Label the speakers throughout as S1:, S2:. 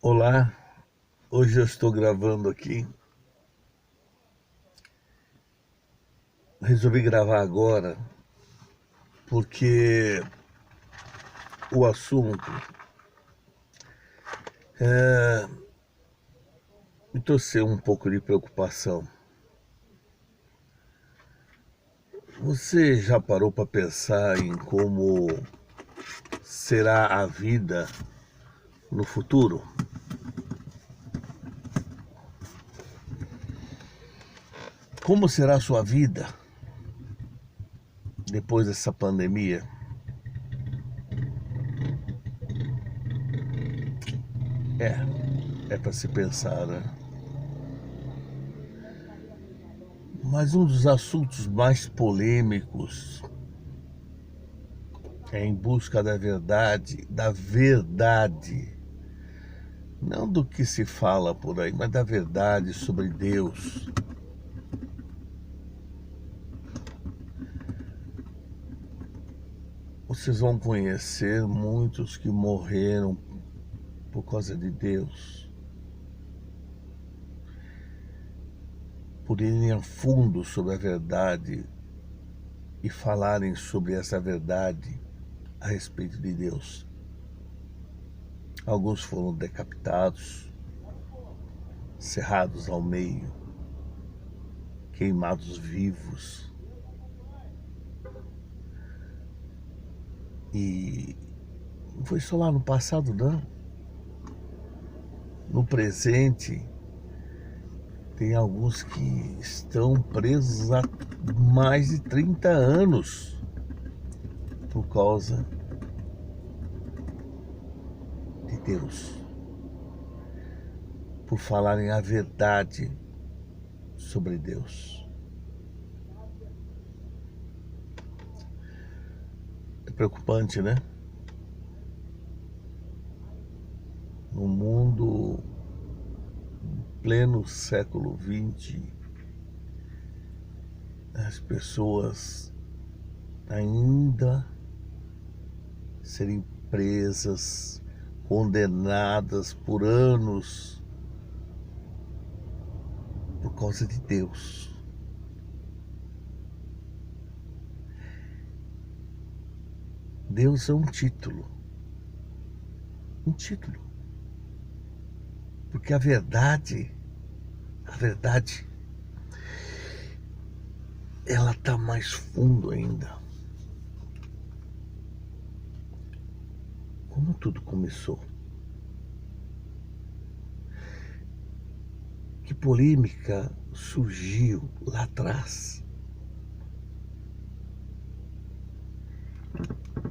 S1: Olá, hoje eu estou gravando aqui. Resolvi gravar agora porque o assunto me trouxe um pouco de preocupação. Você já parou para pensar em como será a vida no futuro? Como será a sua vida depois dessa pandemia? É para se pensar, né? Mas um dos assuntos mais polêmicos é em busca da verdade, não do que se fala por aí, mas da verdade sobre Deus. Vocês vão conhecer muitos que morreram por causa de Deus, por irem a fundo sobre a verdade e falarem sobre essa verdade a respeito de Deus. Alguns foram decapitados, cerrados ao meio, queimados vivos. E não foi só lá no passado, não. No presente, tem alguns que estão presos há mais de 30 anos por causa de Deus, por falarem a verdade sobre Deus. É preocupante, né? No mundo pleno século XX, as pessoas ainda serem presas, condenadas por anos por causa de Deus. Deus é um título. Um título. Porque a verdade, ela está mais fundo ainda. Como tudo começou? Que polêmica surgiu lá atrás?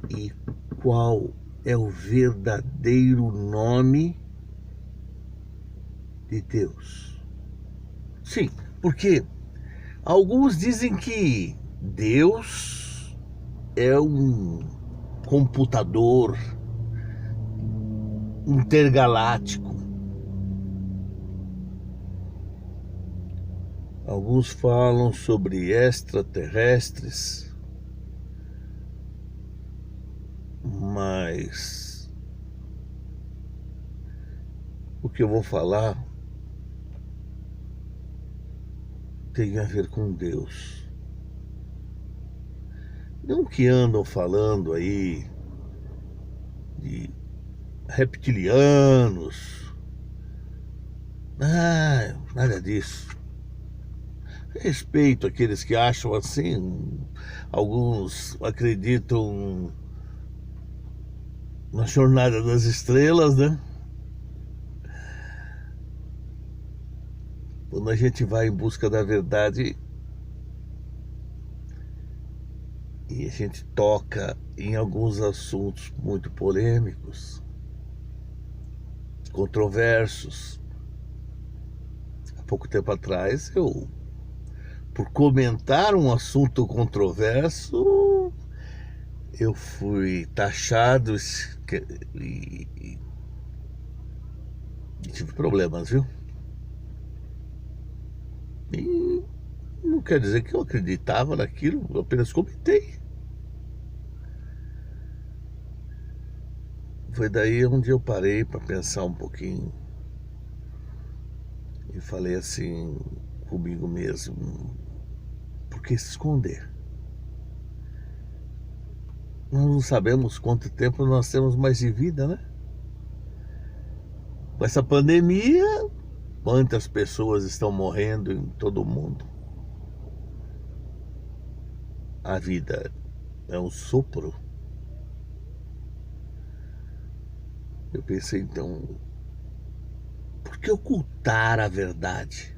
S1: E qual é o verdadeiro nome de Deus? Sim, porque alguns dizem que Deus é um computador intergaláctico. Alguns falam sobre extraterrestres, mas o que eu vou falar tem a ver com Deus. Não que andam falando aí de reptilianos. Nada disso. Respeito aqueles que acham assim. Alguns acreditam na jornada das estrelas, né? Quando a gente vai em busca da verdade e a gente toca em alguns assuntos muito polêmicos, controversos. Há pouco tempo atrás, por comentar um assunto controverso, eu fui taxado e tive problemas, viu? E não quer dizer que eu acreditava naquilo, eu apenas comentei. foi daí onde eu parei para pensar um pouquinho e falei assim comigo mesmo: por que se esconder? Nós não sabemos quanto tempo nós temos mais de vida, né? Com essa pandemia, quantas pessoas estão morrendo em todo o mundo? A vida é um sopro. Eu pensei, então, por que ocultar a verdade?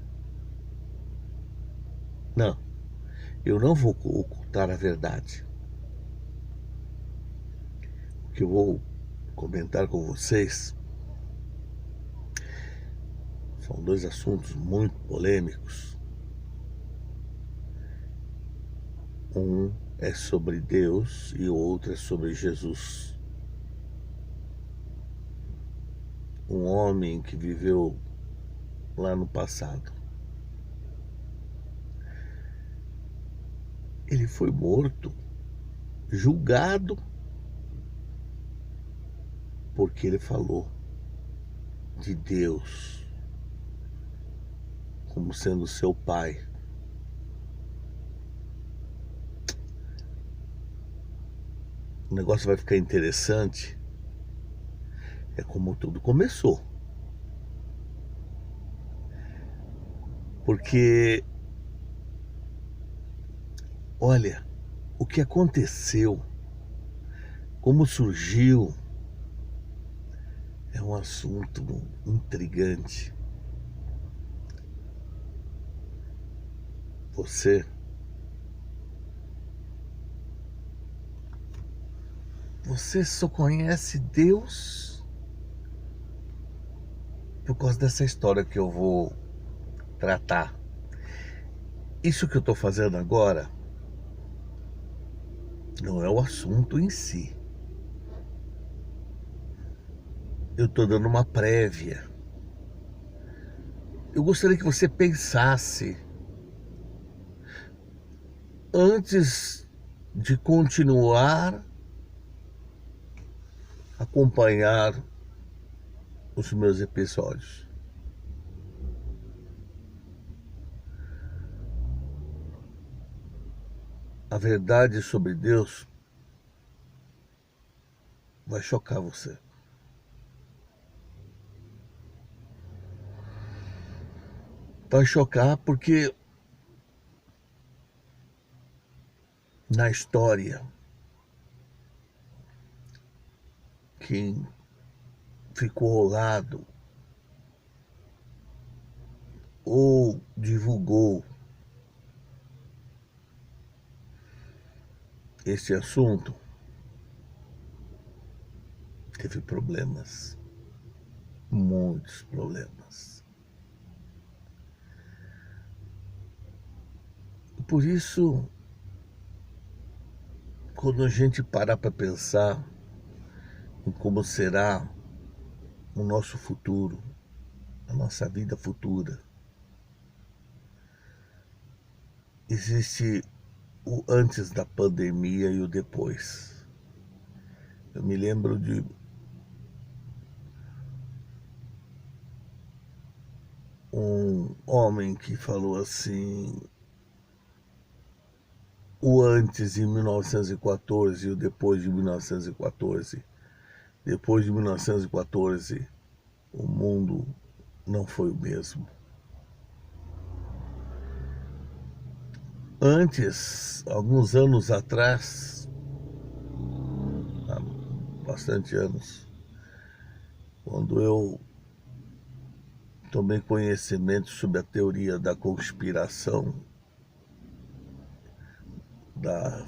S1: Não, eu não vou ocultar a verdade. O que eu vou comentar com vocês são dois assuntos muito polêmicos. Um é sobre Deus e o outro é sobre Jesus. Um homem que viveu lá no passado. Ele foi morto, julgado, porque ele falou de Deus como sendo seu pai. O negócio vai ficar interessante. É como tudo começou. Porque, olha, o que aconteceu, como surgiu, é um assunto intrigante. Você só conhece Deus por causa dessa história que eu vou tratar. Isso que eu estou fazendo agora não é o assunto em si. Eu estou dando uma prévia. Eu gostaria que você pensasse antes de continuar a acompanhar os meus episódios. A verdade sobre Deus vai chocar você. Vai chocar porque na história, quem ficou ao lado ou divulgou esse assunto teve problemas, muitos problemas. Por isso, quando a gente parar para pensar em como será o nosso futuro, a nossa vida futura, existe o antes da pandemia e o depois. Eu me lembro de um homem que falou assim: o antes em 1914 e o depois de 1914. Depois de 1914, o mundo não foi o mesmo. Antes, alguns anos atrás, há bastante anos, quando eu tomei conhecimento sobre a teoria da conspiração, da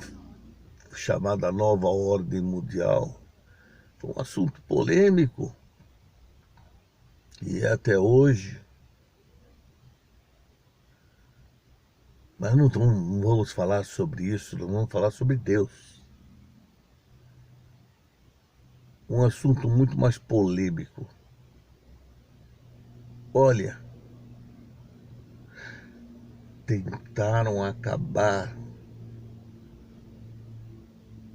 S1: chamada nova ordem mundial, foi um assunto polêmico e até hoje. Mas não vamos falar sobre isso, não vamos falar sobre Deus. Um assunto muito mais polêmico. Olha, tentaram acabar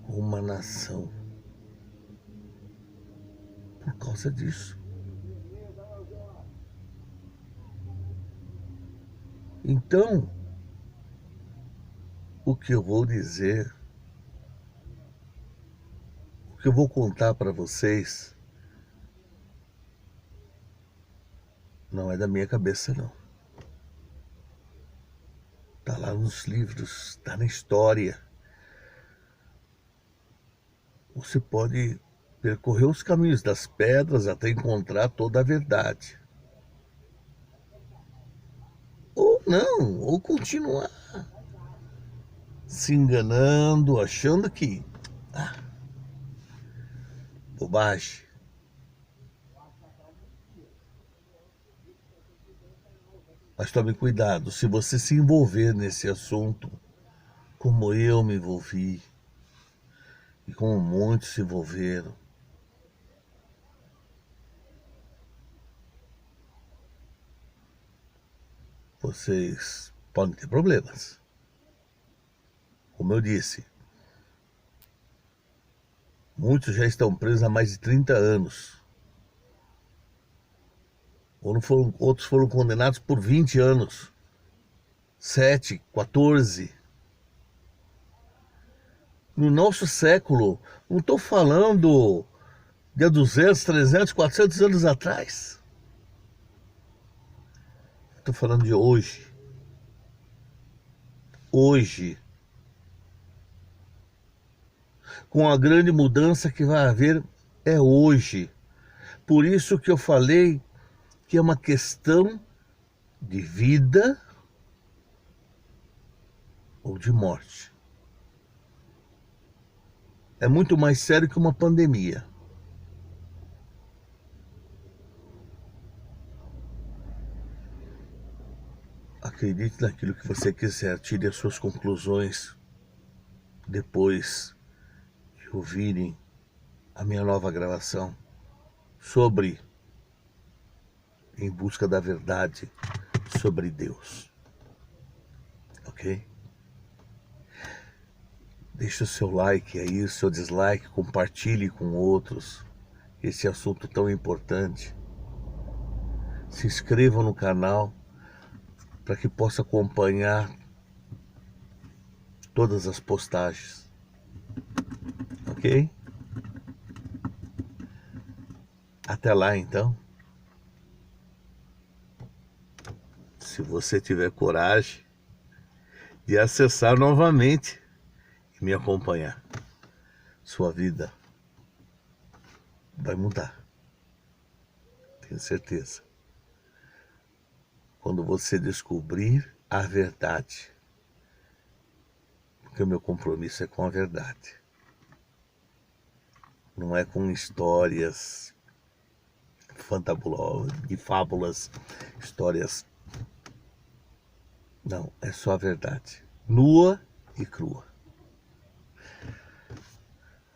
S1: com uma nação. por causa disso. Então, o que eu vou dizer, o que eu vou contar para vocês, não é da minha cabeça, não. Está lá nos livros, está na história. Você pode percorrer os caminhos das pedras até encontrar toda a verdade. Ou não, ou continuar se enganando, achando que... bobagem. Mas tome cuidado, se você se envolver nesse assunto, como eu me envolvi, e como muitos se envolveram, vocês podem ter problemas. Como eu disse, muitos já estão presos há mais de 30 anos. Outros foram condenados por 20 anos. 7, 14. No nosso século, não estou falando de 200, 300, 400 anos atrás. Estou falando de hoje. Hoje. Com a grande mudança que vai haver é hoje. Por isso que eu falei que é uma questão de vida ou de morte. É muito mais sério que uma pandemia. Acredite naquilo que você quiser, tire as suas conclusões depois de ouvirem a minha nova gravação sobre Em Busca da Verdade sobre Deus. Ok? Deixe o seu like aí, seu dislike, compartilhe com outros esse assunto tão importante. Se inscreva no canal para que possa acompanhar todas as postagens. Ok? Até lá então. Se você tiver coragem de acessar novamente e me acompanhar, sua vida vai mudar. Tenho certeza. Quando você descobrir a verdade, porque o meu compromisso é com a verdade. Não é com histórias fantabulosas e fábulas, histórias. Não, é só a verdade. Nua e crua.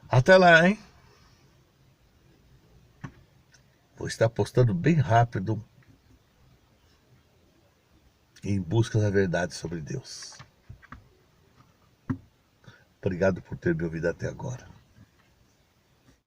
S1: Até lá, hein? Vou estar postando bem rápido Em Busca da Verdade sobre Deus. Obrigado por ter me ouvido até agora.